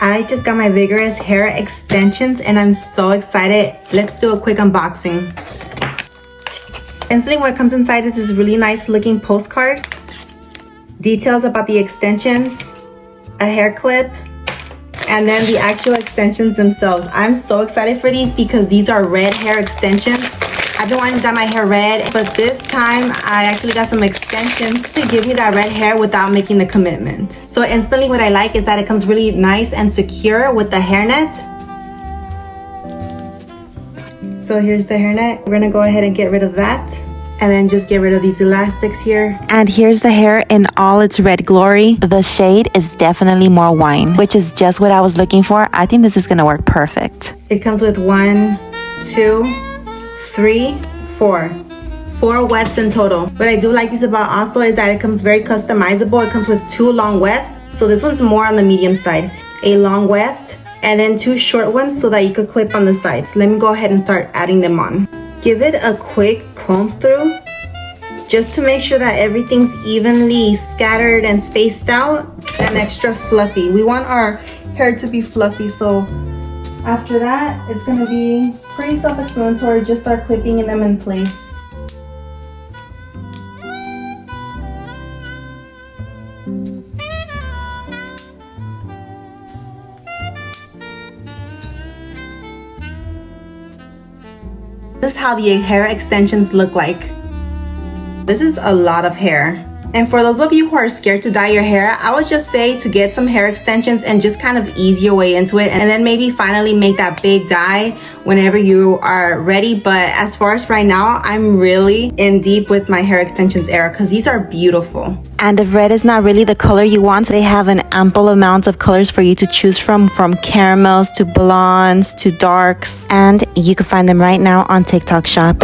I just got my Vigorous hair extensions and I'm so excited. Let's do a quick unboxing. Instantly what comes inside is this really nice looking postcard. Details about the extensions, a hair clip, and then the actual extensions themselves. I'm so excited for these because these are red hair extensions. I've been wanting to dye my hair red, but this time I actually got some extensions to give me that red hair without making the commitment. So instantly what I like is that it comes really nice and secure with the hairnet. So here's the hairnet. We're gonna go ahead and get rid of that. And then just get rid of these elastics here. And here's the hair in all its red glory. The shade is definitely more wine, which is just what I was looking for. I think this is gonna work perfect. It comes with 1, 2, 3, 4. 4 wefts in total. What I do like these about also is that it comes very customizable. It comes with 2 long wefts. So this one's more on the medium side. A long weft and then 2 short ones so that you could clip on the sides. Let me go ahead and start adding them on. Give it a quick comb through just to make sure that everything's evenly scattered and spaced out and extra fluffy. We want our hair to be fluffy, so after that it's gonna be pretty self-explanatory. Just start clipping them in place. This is how the hair extensions look like. This is a lot of hair. And for those of you who are scared to dye your hair, I would just say to get some hair extensions and just kind of ease your way into it, and then maybe finally make that big dye whenever you are ready. But as far as right now, I'm really in deep with my hair extensions era because these are beautiful. And if red is not really the color you want, they have an ample amount of colors for you to choose from caramels to blondes to darks, and you can find them right now on TikTok Shop.